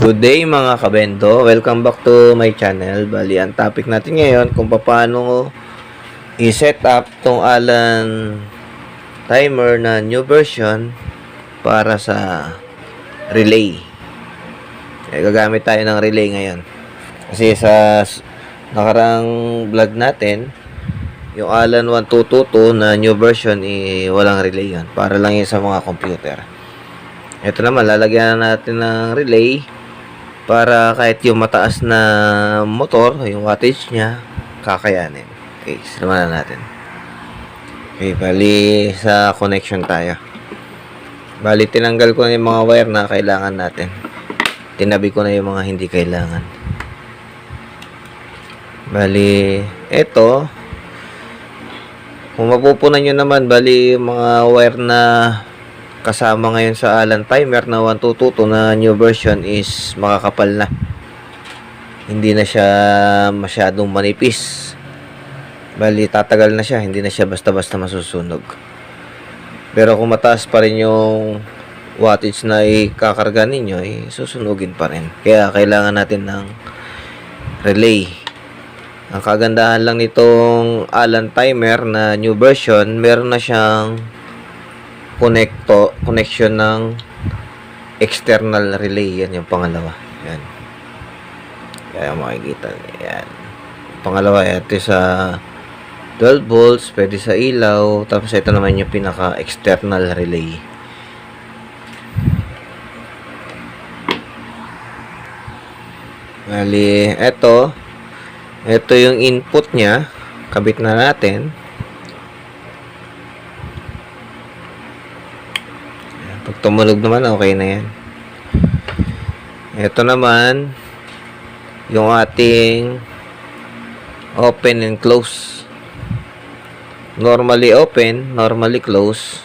Good day mga kabendo, welcome back to my channel. Bali, ang topic natin ngayon kung paano i-set up tong Allen timer na new version para sa relay. Gagamit tayo ng relay ngayon. Kasi sa nakarang vlog natin, yung Allen 1222 na new version, walang relay yan. Para lang yun sa mga computer. Ito naman, lalagyan natin ng relay para kahit yung mataas na motor, yung wattage niya, kakayanin. Okay, simulan natin. Okay, bali sa connection tayo. Bali, tinanggal ko na yung mga wire na kailangan natin. Tinabi ko na yung mga hindi kailangan. Bali, eto, kung mapupunan nyo naman, bali, yung mga wire na kasama ngayon sa Allen timer na 1222 na new version is makakapal na. Hindi na siya masyadong manipis. Bali, tatagal na siya. Hindi na siya basta-basta masusunog. Pero kung mataas pa rin yung wattage na ikakarga ninyo, susunugin pa rin. Kaya kailangan natin ng relay. Ang kagandahan lang nitong Allen timer na new version, meron na siyang connection ng external relay. Yan yung pangalawa. Yan. Kaya makikita. Yan. Pangalawa, ito sa 12 volts, pwede sa ilaw. Tapos ito naman yung pinaka-external relay. Bali, ito yung input niya. Kabit na natin. Pag tumunog naman, okay na yan. Ito naman, yung ating open and close. Normally open, normally close.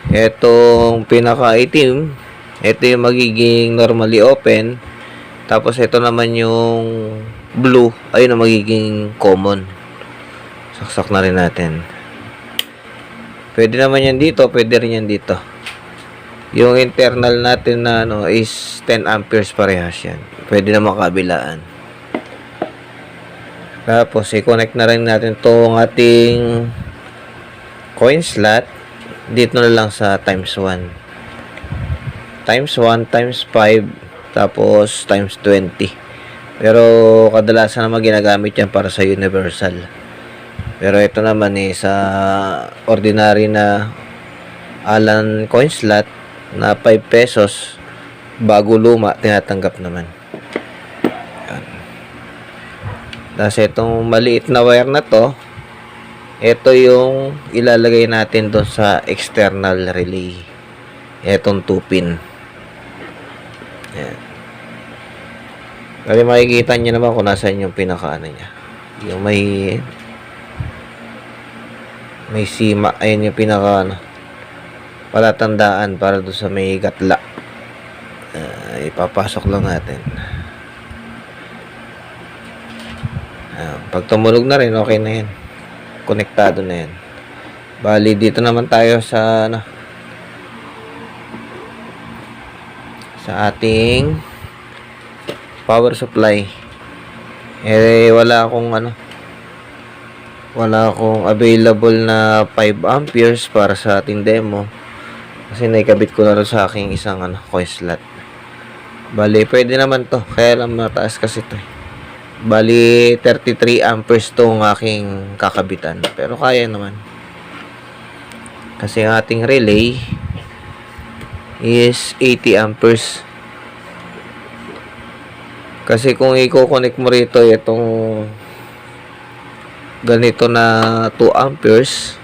Itong pinaka-itim, ito yung magiging normally open. Tapos ito naman yung blue, ayun ang magiging common. Saksak na rin natin. Pwede naman yan dito, pwede rin yan dito. Yung internal natin na is 10 amperes parehas yan. Pwede naman kabilaan. Tapos i-connect na rin natin tong ating coin slot dito na lang sa times 1. Times 1, times 5, tapos times 20. Pero kadalasan naman ginagamit yan para sa universal. Pero ito naman sa ordinary na Allen coin slot na 5 pesos bago luma, tinatanggap naman. Yan. Tapos itong maliit na wire na to, ito yung ilalagay natin doon sa external relay. Itong 2 pin. Yan. Kasi makikita nyo naman kung nasaan yung pinaka niya. Yung may sima, ayun yung pinaka palatandaan para doon sa may gatla. Ipapasok lang natin. Pag tumunog na rin, okay na yan. Konektado na yan. Bali, dito naman tayo sa sa ating power supply. Wala akong available na 5 amperes para sa ating demo. Kasi naikabit ko na rin sa aking isang coin slot. Bali, pwede naman to. Kaya lang mataas kasi to. Bali, 33 amperes tong aking kakabitan. Pero kaya naman. Kasi ang ating relay is 80 amperes. Kasi kung i-connect mo rito itong ganito na 2 amperes,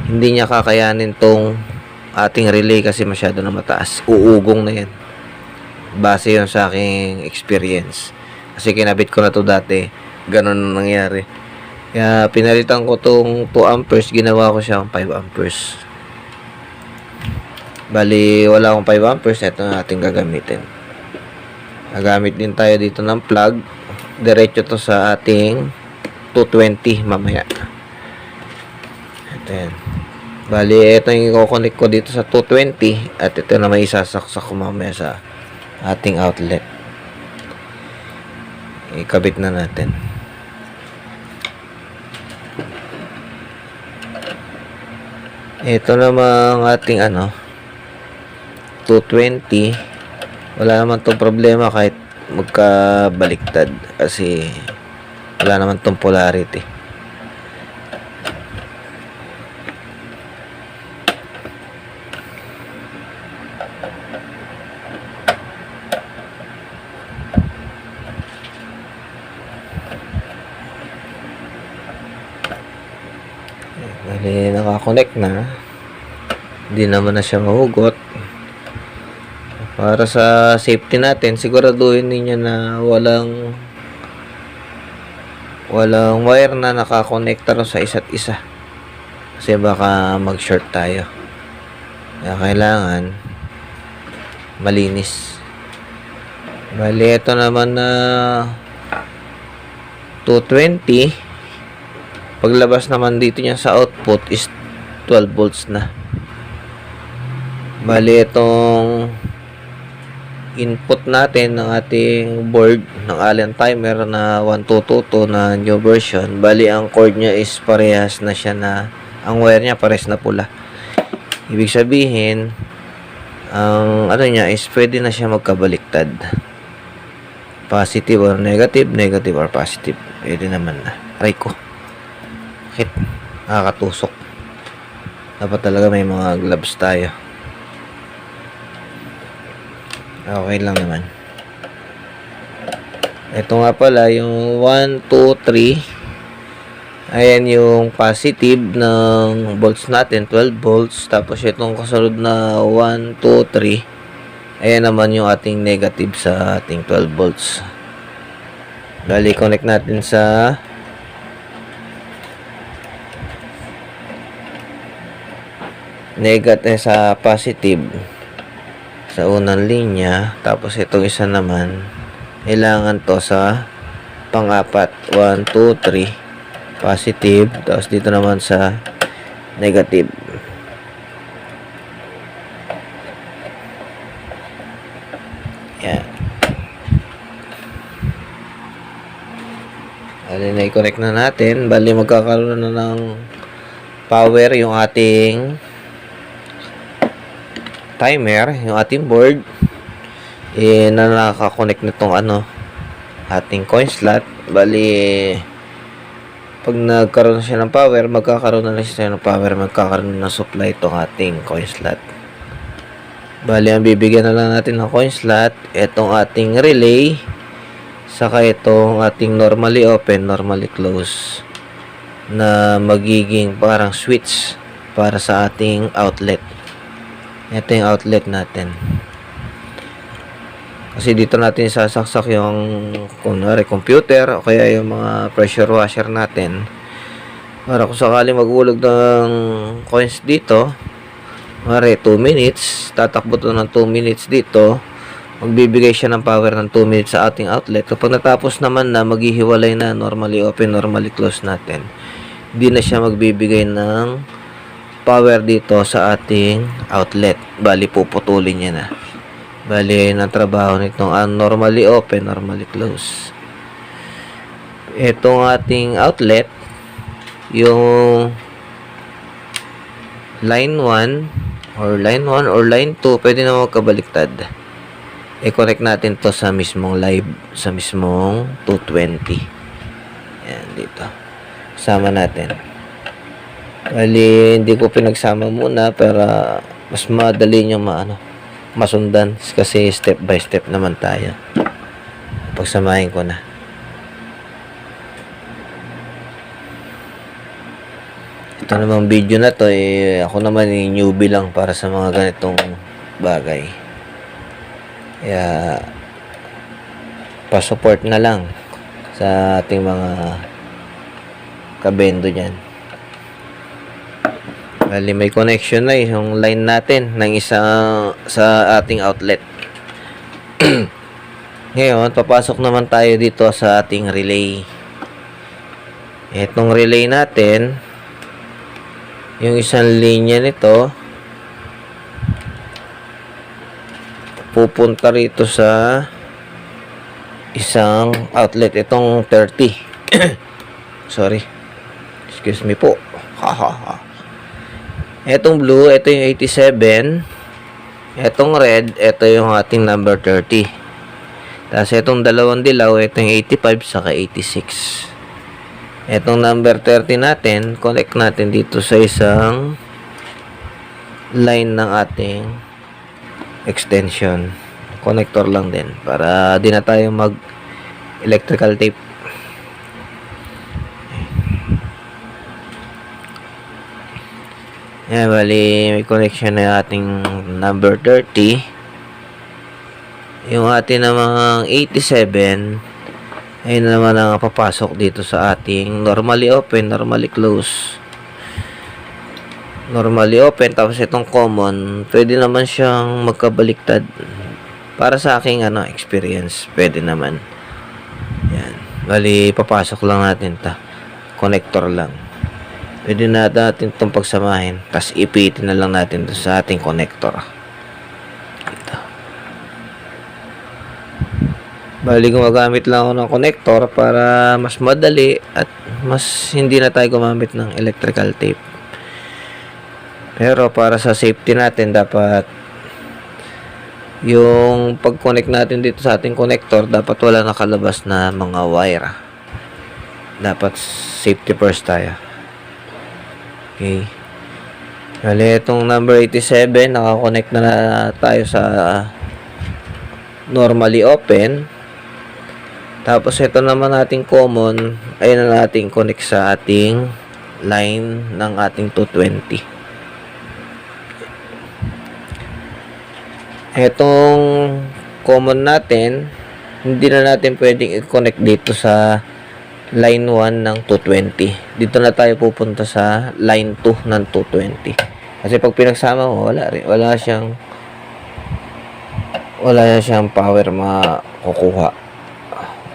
hindi niya kakayanin tong ating relay kasi masyado na mataas. Uugong na yan. Base yun sa aking experience. Kasi kinabit ko na to dati. Ganun na nangyari. Kaya pinalitan ko tong 2 amperes, ginawa ko siyang 5 amperes. Bali, wala akong 5 amperes. Ito na ating gagamitin. Nagamit din tayo dito ng plug. Diretso to sa ating 220 mamaya. Ito yan. Bali, ito yung i-connect ko dito sa 220 at ito na may isasaksak ko mamaya sa ating outlet. Ikabit na natin. Ito namang ating 220. Wala naman tong problema kahit magkabaliktad kasi wala naman tong polarity. Bali, nakakonect na. Hindi naman na siya mahugot. Para sa safety natin, siguraduhin ninyo na walang wire na nakakonekta sa isa't isa. Kasi baka mag-short tayo. Kaya kailangan malinis. Bali, ito naman na 220. Paglabas naman dito niya sa output is 12 volts na. Bali, itong input natin ng ating board ng Allen timer na 1222 na new version. Bali, ang cord niya is parehas na siya na, ang wire niya parehas na pula. Ibig sabihin, ang niya is pwede na siya magkabaliktad. Positive or negative, negative or positive. Pwede naman na. Try ko. Bakit? Nakakatusok. Dapat talaga may mga gloves tayo. Okay lang naman. Ito nga pala yung 1, 2, 3. Ayan yung positive ng volts natin, 12 volts. Tapos itong kasunod na 1, 2, 3. Ayan naman yung ating negative sa ating 12 volts. Bali, connect natin sa negative, sa positive sa unang linya. Tapos itong isa naman kailangan to sa pang-apat, 1, 2, 3 positive. Tapos dito naman sa negative. Yan. Bali, na-connect na natin. Bali, magkakaroon na ng power yung ating timer, yung ating board. Na nakakonect na itong ating coin slot. Bali, pag nagkaroon siya ng power, magkakaroon na siya ng power, magkakaroon ng supply itong ating coin slot. Bali, ang bibigyan na lang natin ng coin slot, itong ating relay, saka itong ating normally open, normally close, na magiging parang switch para sa ating outlet. Ito yung outlet natin. Kasi dito natin sasaksak yung kunwari computer o kaya yung mga pressure washer natin. Para kung sakali maghulog ng coins dito, kunwari 2 minutes, tatakbo to ng 2 minutes dito, magbibigay siya ng power ng 2 minutes sa ating outlet. Kapag natapos naman na, maghihiwalay na normally open, normally close natin. Hindi na siya magbibigay ng power dito sa ating outlet. Bali, puputulin niya na. Bali, ang trabaho nitong normally open, normally close. Itong ating outlet, yung line 1 or line 2, pwede na magkabaliktad. I-connect natin to sa mismong live, sa mismong 220. Yan, dito. Sama natin. Bali, hindi ko pinagsama muna para mas madali nyo masundan kasi step by step naman tayo. Pagsamahin ko na. Ito namang video na to, ako naman newbie lang para sa mga ganitong bagay. Kaya pa-support na lang sa ating mga kabendo dyan. Bali, may connection na yung line natin ng isang sa ating outlet. Ngayon, papasok naman tayo dito sa ating relay. Itong relay natin, yung isang linya nito, pupunta rito sa isang outlet. Itong 30. Sorry. Excuse me po. Etong blue, ito yung 87. Etong red, ito yung ating number 30. Tapos etong dalawang dilaw, ito yung 85 saka 86. Etong number 30 natin, connect natin dito sa isang line ng ating extension. Connector lang din para di na tayo mag electrical tape. Yan, bali may connection na yung ating number 30. Yung ating namang 87 ayun naman ang papasok dito sa ating normally open, normally close. Normally open, tapos itong common pwede naman siyang magkabaliktad. Para sa aking experience, pwede naman. Yan, bali papasok lang natin ta, connector lang. Pwede na natin itong pagsamahin, tapos ipitin na lang natin ito sa ating connector. Ito. Bali gumagamit lang ako ng connector para mas madali at mas hindi na tayo gumamit ng electrical tape. Pero para sa safety natin, dapat yung pag-connect natin dito sa ating connector, dapat wala nakalabas na mga wire. Dapat safety first tayo. Okay. Bali, itong number 87, nakakonect na tayo sa normally open. Tapos, ito naman ating common, ay na natin connect sa ating line ng ating 220. Itong common natin, hindi na natin pwedeng i-connect dito sa line 1 ng 220. Dito na tayo pupunta sa line 2 ng 220. Kasi pag pinagsama mo, wala siyang power makukuha.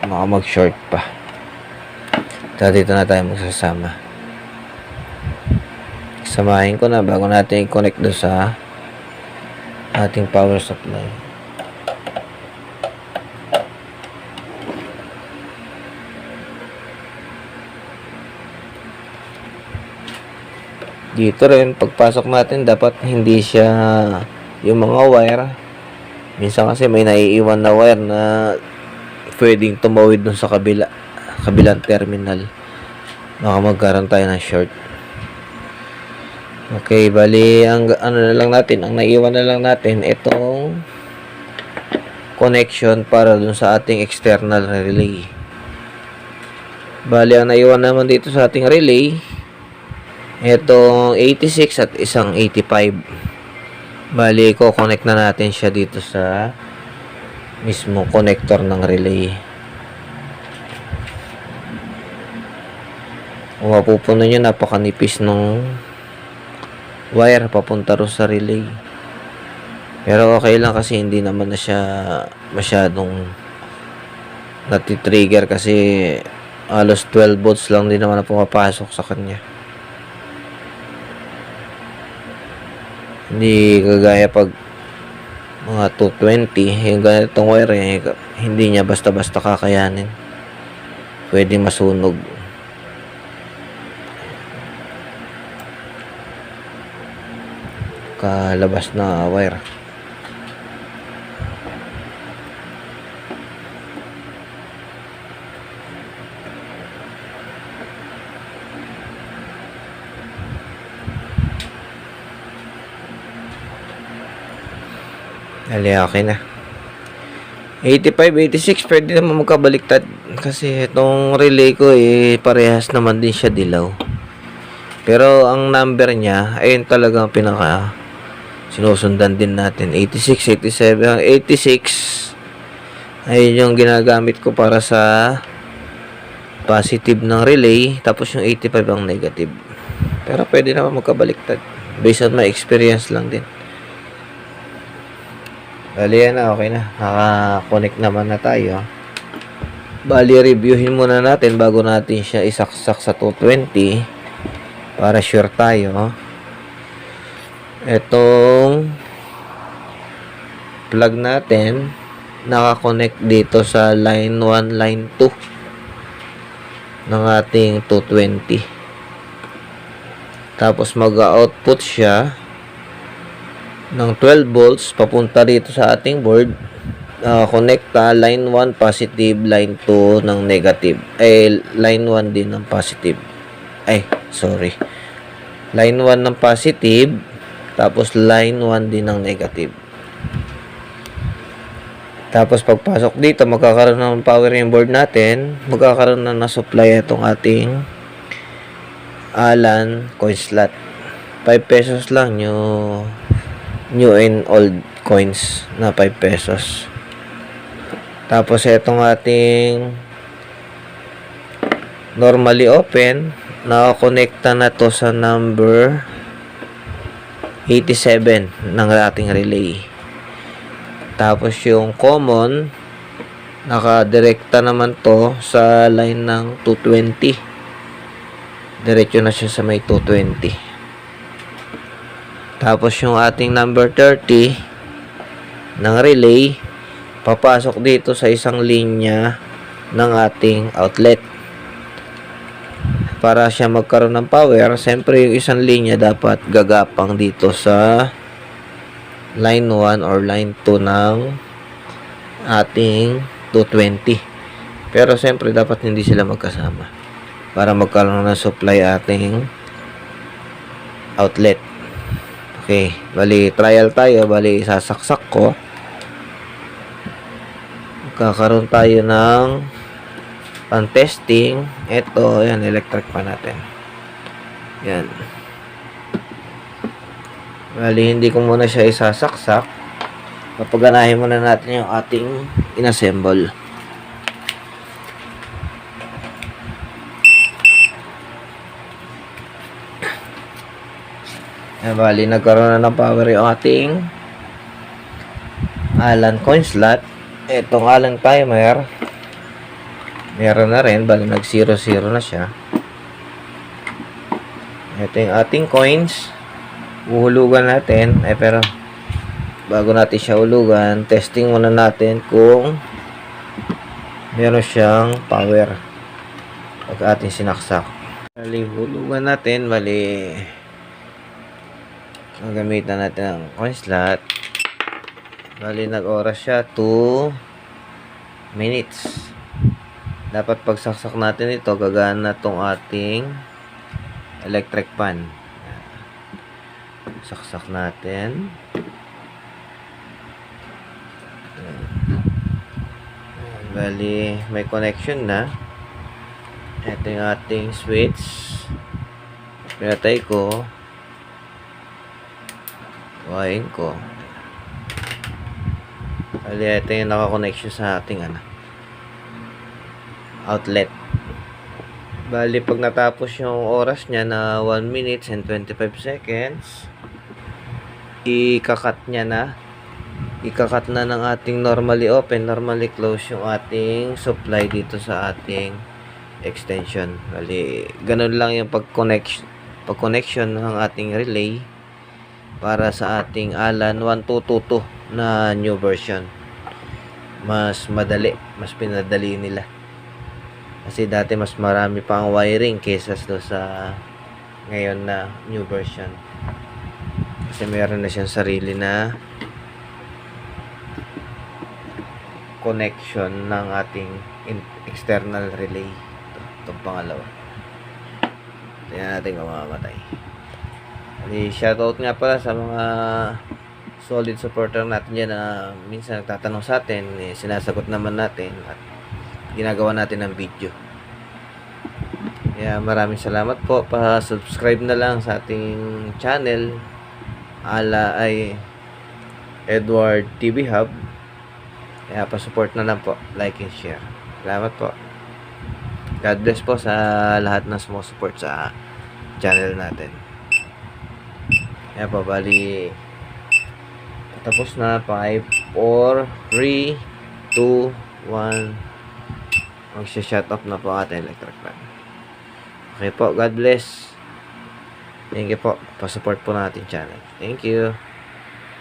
Baka mag-short pa. So, dito na tayo magsasama. Samahin ko na bago natin i-connect doon sa ating power supply. Dito rin, pagpasok natin, dapat hindi siya yung mga wire. Minsan kasi may naiiwan na wire na pwedeng tumawid dun sa kabilang terminal. Baka magkaroon tayo ng short. Okay, bali, ang naiiwan na lang natin, itong connection para dun sa ating external relay. Bali, ang naiwan naman dito sa ating relay, itong 86 at isang 85. Bali, ko-connect na natin siya dito sa mismo connector ng relay. Kung mapupunan nyo, napakanipis ng wire papunta ro sa relay. Pero okay lang kasi hindi naman na siya masyadong natitrigger kasi halos 12 volts lang din naman na pumapasok sa kanya. Hindi kagaya pag mga 220, yung ganitong wire hindi niya basta-basta kakayanin. Pwede masunog. Kalabas na wire. Dali, okay na. 85, 86, pwede naman magkabaliktad. Kasi itong relay ko parehas naman din siya dilaw. Pero ang number niya, ayun talagang pinaka sinusundan din natin. 86, 87, 86. Ayun yung ginagamit ko para sa positive ng relay. Tapos yung 85 ang negative. Pero pwede naman magkabaliktad. Based on my experience lang din. Bali, yan na, okay na. Naka-connect naman na tayo. Bali, reviewin muna natin bago natin siya isaksak sa 220 para sure tayo. Itong plug natin, nakakonect dito sa line 1, line 2 ng ating 220. Tapos mag-output siya ng 12 volts papunta dito sa ating board. Connecta line 1 positive, line 2 ng negative. Line 1 din ng positive. Line 1 ng positive, tapos line 1 din ng negative. Tapos pagpasok dito, magkakaroon ng power yung board natin. Magkakaroon na supply itong ating Allen coin slot. 5 pesos lang yung new and old coins na 5 pesos. Tapos itong ating normally open, nakakonekta na to sa number 87 ng ating relay. Tapos yung common, nakadirekta naman to sa line ng 220. Diretso na siya sa may 220. Tapos yung ating number 30 ng relay, papasok dito sa isang linya ng ating outlet. Para siya magkaroon ng power, siyempre yung isang linya dapat gagapang dito sa line 1 or line 2 ng ating 220. Pero siyempre dapat hindi sila magkasama para magkaroon ng supply ating outlet. Okay, bali trial tayo, bali sasaksak ko. Kakaroon tayo ng pan-testing. Ito, yan, electric pan natin. Yan. Bali, hindi ko muna siya isasaksak. Papaganahin muna natin yung ating inassemble. Yan, bali, nagkaroon na ng power yung ating Allen coin slot. Itong Allen timer, meron na rin, bali nag 0-0 na siya. Ito yung ating coins. Uhulugan natin. Pero bago natin siya hulugan, testing muna natin kung meron siyang power pag ating sinaksak. Bali, hulugan natin. Bali, gamitan natin ang coin slot. Bali, nag-oras siya 2 minutes. Dapat pagsaksak natin ito, gagana tong ating electric pan. Saksak natin. Bali, may connection na. Ito yung ating switch. Pinatay ko. Buhayin ko. Bali, ito yung nakakonnection sa ating outlet. Bali, pag natapos yung oras niya na 1 minutes and 25 seconds, ikakat na ng ating normally open, normally close yung ating supply dito sa ating extension. Bali, ganun lang yung pag-connection ng ating relay para sa ating Allen 1222 na new version. Mas madali, mas pinadali nila. Kasi dati mas marami pang wiring kaysa sa ngayon na new version. Kasi meron na siyang sarili na connection ng ating external relay. Itong pangalawa. Tingnan natin kung mamamatay. Shoutout nga pala sa mga solid supporter natin dyan na minsan nagtatanong sa atin, sinasagot naman natin at ginagawa natin ng video. Kaya maraming salamat po. Pa-subscribe na lang sa ating channel Edward TV Hub. Kaya pa-support na lang po, like and share. Salamat po. God bless po sa lahat na sumusupport sa channel natin. Kaya po, bali tapos na. 5, 4, 3, 2, 1. Magsha-shut off na po ating electric fan. Okay po, God bless. Thank you po. Pa-support po natin channel. Thank you.